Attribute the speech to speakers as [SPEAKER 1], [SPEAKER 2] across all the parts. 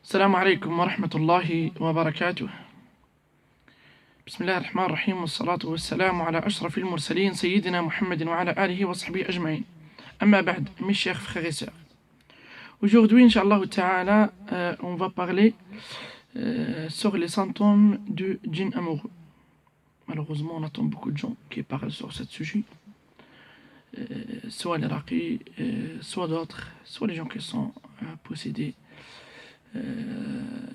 [SPEAKER 1] السلام عليكم ورحمة الله وبركاته. بسم الله الرحمن الرحيم والصلاة والسلام على أشرف المرسلين سيدنا محمد وعلى آله وصحبه أجمعين. أما بعد, mes chers frères et sœurs. Aujourd'hui, Inch'Allah Ta'ala, on va parler sur les symptômes du djinn amoureux. Malheureusement, on attend beaucoup de gens qui parlent sur ce sujet. Soit les raqis, soit d'autres, soit les gens qui sont possédés.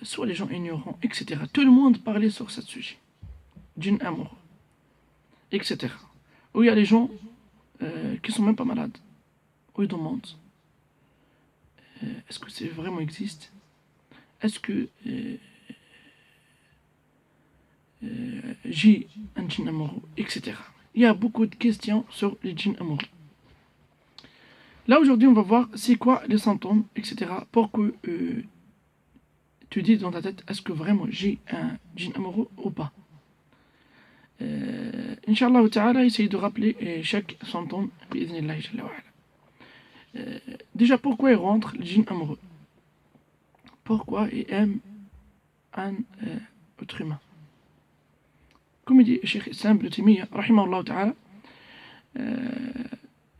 [SPEAKER 1] Soit les gens ignorants, etc. Tout le monde parlait sur ce sujet. Djinn amoureux, etc. Où il y a les gens qui sont même pas malades. Où ils demandent est-ce que c'est vraiment existe? Est-ce que j'ai un djinn amoureux, etc. Il y a beaucoup de questions sur les djinns amoureux. Là aujourd'hui on va voir c'est quoi les symptômes, etc. pour que tu dis dans ta tête est-ce que vraiment j'ai un djinn amoureux ou pas. Inch'Allah Ta'ala, essayez de rappeler chaque symptôme. Déjà, pourquoi il rentre le djinn amoureux? Pourquoi il aime un être humain? Comme il dit Cheikh Islam Ibn Taymiyyah, rahimahullah Ta'ala,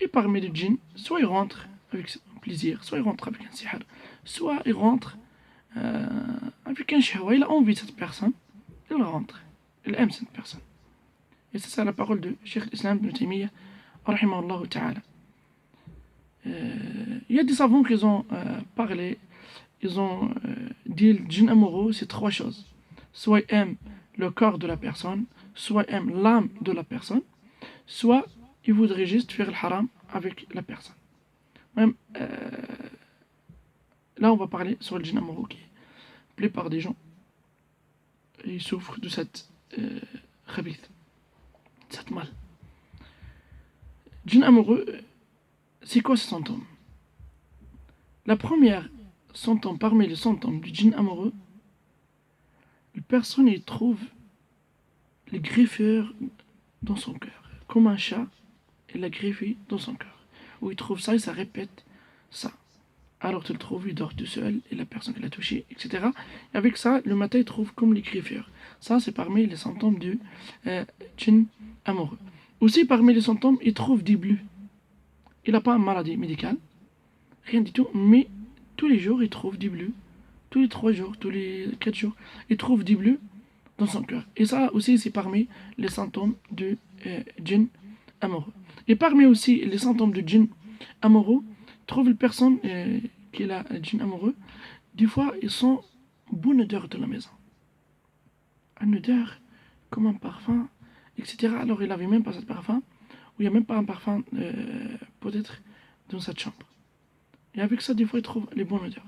[SPEAKER 1] et parmi les djinns, soit il rentre avec plaisir, soit il rentre avec un sihr, soit il rentre avec un shahwa, il a envie de cette personne, il rentre, il aime cette personne. Et c'est ça la parole de Cheikh Islam Ibn Taymiyyah, rahimahullah Ta'ala. Il y a des savants qui ont parlé, ils ont dit le djinn amoureux, c'est trois choses. Soit il aime le corps de la personne, soit il aime l'âme de la personne, soit il voudrait juste faire le haram avec la personne. Même, là, on va parler sur le djinn amoureux qui est la plupart des gens ils souffrent de cette khabith, de cette mal. Djinn amoureux, c'est quoi ce symptôme? La première symptôme parmi les symptômes du djinn amoureux, la personne y trouve les griffeurs dans son cœur, comme un chat, il l'a griffé dans son cœur. Où il trouve ça et ça répète ça. Alors tu le trouves, il dort tout seul, et la personne qui l'a touché, etc. Et avec ça, le matin, il trouve comme les griffeurs. Ça, c'est parmi les symptômes du djinn amoureux. Aussi, parmi les symptômes, il trouve des bleus. Il n'a pas une maladie médicale, rien du tout, mais tous les jours, il trouve des bleus. Tous les 3 jours, tous les 4 jours, il trouve des bleus dans son cœur. Et ça aussi, c'est parmi les symptômes du djinn amoureux. Et parmi aussi les symptômes de djinn amoureux, trouve une personne qui est là, djinn amoureux, des fois, ils sont bonne odeur de la maison. Une odeur comme un parfum, etc. Alors, il n'avait même pas ce parfum, ou il n'y a même pas un parfum, peut-être, dans cette chambre. Et avec ça, des fois, il trouve les bonnes odeurs.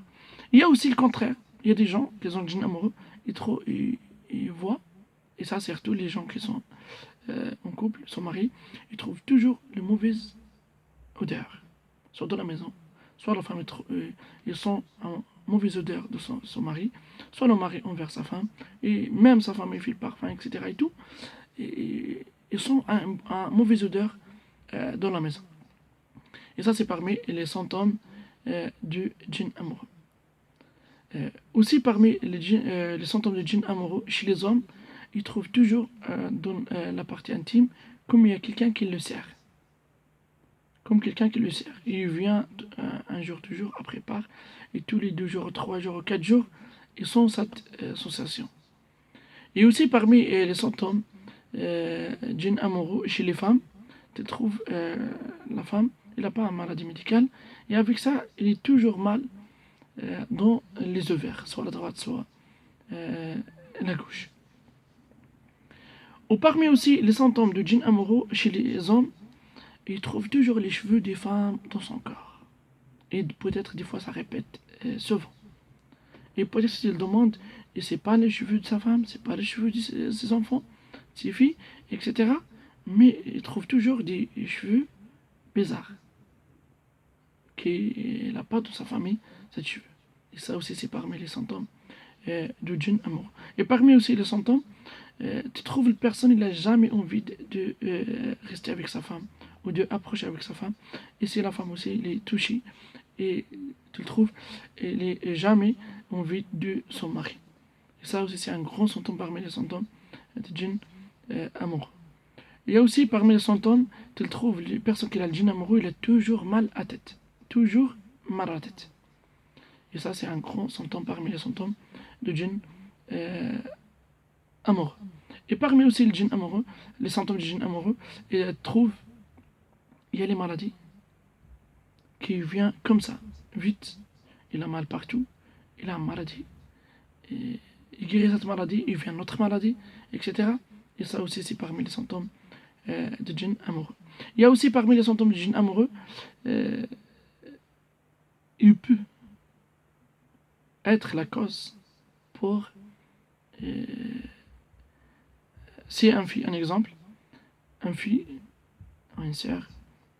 [SPEAKER 1] Il y a aussi le contraire. Il y a des gens qui ont le djinn amoureux, ils voient, et ça, surtout les gens qui sont en couple, son mari, ils trouvent toujours les mauvaises odeurs, soit dans la maison, soit la femme, ils sont en mauvaise odeur de son mari, soit le mari envers sa femme, et même sa femme, il fait le parfum, etc. et tout, et ils sont en mauvaise odeur dans la maison. Et ça, c'est parmi les symptômes du djinn amoureux. Aussi parmi les symptômes du djinn amoureux chez les hommes, ils trouvent toujours dans la partie intime comme il y a quelqu'un qui le serre. Comme quelqu'un qui le serre. Il vient un jour, 2 jours, après part, et tous les 2 jours, 3 jours, 4 jours, ils ont cette sensation. Et aussi parmi les symptômes djinn amoureux chez les femmes, tu trouves la femme, elle n'a pas une maladie médicale, et avec ça, elle est toujours mal dans les ovaires, soit la droite, soit la gauche. Ou parmi aussi les symptômes de djinn amoureux chez les hommes, ils trouvent toujours les cheveux des femmes dans son corps. Et peut-être des fois ça répète souvent. Et peut-être s'il demande, et c'est pas les cheveux de sa femme, c'est pas les cheveux de ses enfants, de ses filles, etc. Mais il trouve toujours des cheveux bizarres. Qu'il n'a pas dans sa famille, cette cheveux. Et ça aussi, c'est parmi les symptômes du djinn amoureux. Et parmi aussi les symptômes, tu trouves une personne, il n'a jamais envie de rester avec sa femme ou de approcher avec sa femme. Et si la femme aussi, elle est touchée, et tu le trouves, elle est jamais envie de son mari. Et ça aussi, c'est un grand symptôme parmi les symptômes du djinn amoureux. Il y a aussi parmi les symptômes, tu le trouves, les personnes qui ont le djinn amoureux, il a toujours mal à tête. Toujours mal à la tête. Et ça, c'est un grand symptôme parmi les symptômes de djinn amoureux. Et parmi aussi le djinn amoureux, les symptômes du djinn amoureux, il trouve, il y a les maladies qui viennent comme ça, vite. Il a mal partout, il a une maladie. Et il guérit cette maladie, il vient une autre maladie, etc. Et ça aussi, c'est parmi les symptômes de djinn amoureux. Il y a aussi parmi les symptômes du djinn amoureux, il peut être la cause pour... c'est un exemple, un fille, une sœur,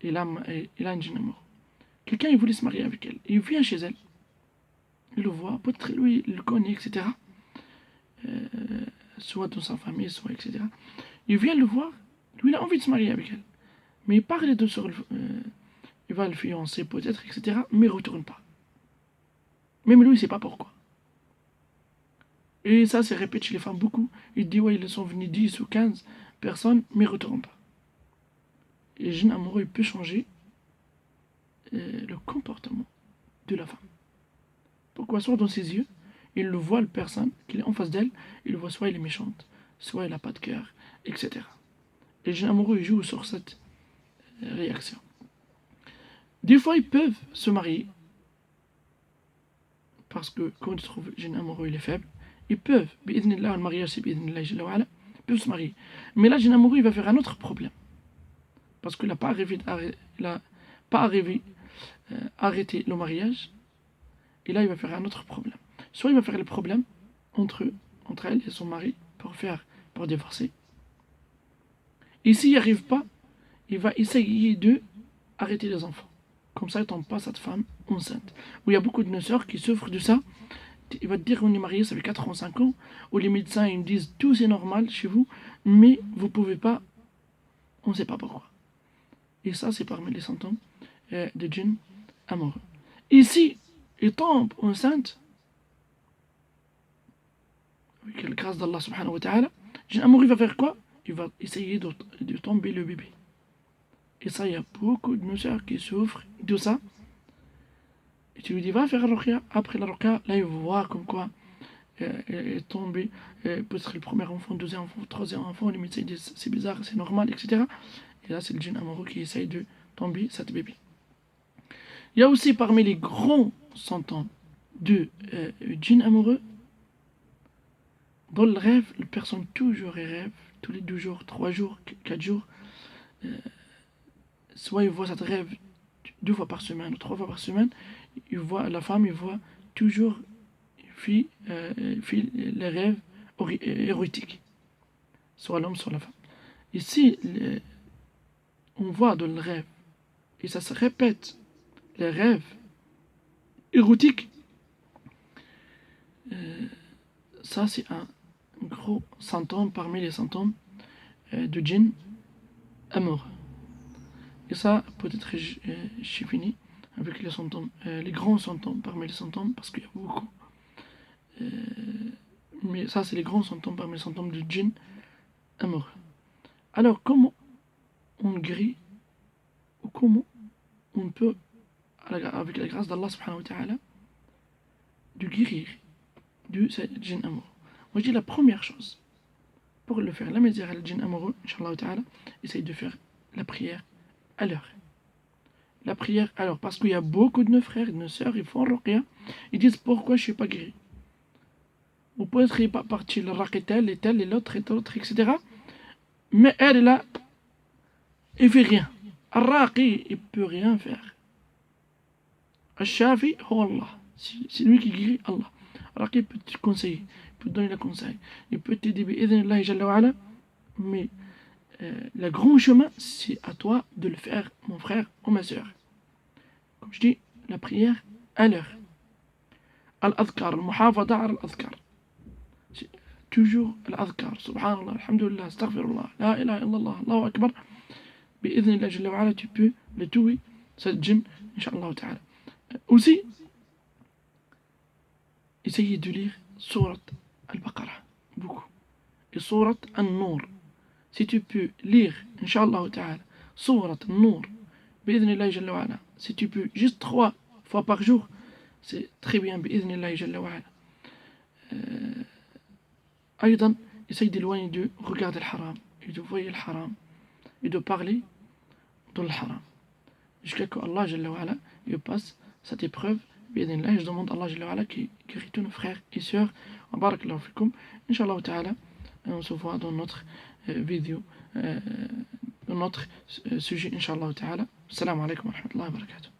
[SPEAKER 1] il a un djinn amoureux. Quelqu'un, il voulait se marier avec elle. Il vient chez elle. Il le voit, peut-être lui, il le connaît, etc. Soit dans sa famille, soit, etc. Il vient le voir. Lui, il a envie de se marier avec elle. Mais il parle de sur il va le fiancer, peut-être, etc. Mais il ne retourne pas. Même lui, il ne sait pas pourquoi. Et ça, c'est répété chez les femmes beaucoup. Il dit, ouais, ils sont venus 10 ou 15 personnes, mais ils ne retournent pas. Et le djinn amoureux, il peut changer le comportement de la femme. Pourquoi? Soit dans ses yeux, il le voit, la personne qui est en face d'elle, il le voit soit il est méchante, soit il n'a pas de cœur, etc. Et le djinn amoureux, il joue sur cette réaction. Des fois, ils peuvent se marier, parce que quand ils trouvent le djinn amoureux, il est faible, ils peuvent, bi'idhnillah, le mariage c'est bi'idhnillah, ils peuvent se marier. Mais là, le djinn amoureux, il va faire un autre problème. Parce qu'il n'a pas arrêté le mariage, et là, il va faire un autre problème. Soit il va faire le problème entre elle et son mari pour divorcer. Et s'il n'y arrive pas, il va essayer de arrêter les enfants. Comme ça, il ne tombe pas cette femme enceinte. Où il y a beaucoup de nos sœurs qui souffrent de ça. Il va te dire qu'on est marié, ça fait 4 ans, 5 ans. Où les médecins ils me disent tout c'est normal chez vous, mais vous ne pouvez pas, on ne sait pas pourquoi. Et ça, c'est parmi les symptômes de djinn amoureux. Ici, il tombe enceinte, avec la grâce d'Allah subhanahu wa ta'ala, le djinn amoureux va faire quoi? Il va essayer de tomber le bébé. Et ça, il y a beaucoup de nos sœurs qui souffrent de ça. Et tu lui dis, va faire la ruqya. Après la ruqya, là, il va voir comme quoi est tombé, peut-être le premier enfant, deuxième enfant, troisième enfant. Les médecins disent, c'est bizarre, c'est normal, etc. Et là, c'est le djinn amoureux qui essaye de tomber cette bébé. Il y a aussi parmi les grands symptômes de djinn amoureux, dans le rêve, la personne toujours rêve, tous les 2 jours, 3 jours, 4 jours, soit il voit cette rêve 2 fois par semaine ou 3 fois par semaine, la femme, il voit toujours les rêves érotiques, soit l'homme, soit la femme. Ici, on voit dans le rêve, et ça se répète, les rêves érotiques, ça c'est un gros symptôme parmi les symptômes de djinn amoureux. Et ça, peut-être j'ai fini avec les symptômes, les grands symptômes parmi les symptômes, parce qu'il y a beaucoup. Mais ça, c'est les grands symptômes parmi les symptômes de djinn amoureux. Alors, comment on guérit, ou comment on peut, avec la grâce d'Allah subhanahu wa ta'ala, de guérir de ce djinn amoureux? Moi, je dis la première chose, pour le faire, la misère à le djinn amoureux, Inch'Allah ta'ala, essaye de faire la prière à l'heure. La prière à l'heure, parce qu'il y a beaucoup de nos frères et de nos sœurs, ils font ruqya, ils disent pourquoi je ne suis pas guéri. Ou peut-être il n'est pas parti le raqi tel et tel et l'autre, etc. Mais elle est là, il ne fait rien. Al-Raqi, il ne peut rien faire. Al-Shafi, oh Allah. C'est lui qui guérit, Allah. Al-Raqi peut te conseiller, il peut te donner le conseil, il peut t'aider, mais le grand chemin, c'est à toi de le faire, mon frère ou ma soeur. Comme je dis, la prière à l'heure. Al-Adhkar, al-Muhafada al-Adhkar. Toujours al-Adhkar. Subhanallah, alhamdulillah, astaghfirullah, la ilaha illallah, Allahu akbar. Bi'idhnillah jalla wa ala, tu peux le tuer, cette djinn, Inch'Allah ta'ala. Aussi, essayez de lire Surat Al-Baqarah, beaucoup. Et Surat An-Nur. Si tu peux lire, Inch'Allah Ta'ala, Surat An-Nur, Bi'idhnillah Jalla wa Ala, si tu peux juste 3 fois par jour, c'est très bien, Bi'idhnillah Jalla wa Ala. أيضا, essaye d'éloigner de regarder le haram, et de voir le haram, et de parler dans le haram. Jusqu'à ce que Allah Jalla wa Ala, il passe cette épreuve. Bi'idhnillah, je demande à Allah Jalla wa Ala qui guérit tous nos frères et sœurs. Wa barakallahu fikum. Inch'Allah Ta'ala, on se voit dans notre vidéo, dans notre sujet, Inch'Allah Ta'ala. Assalamu alaikum wa rahmatullahi wa barakatuh.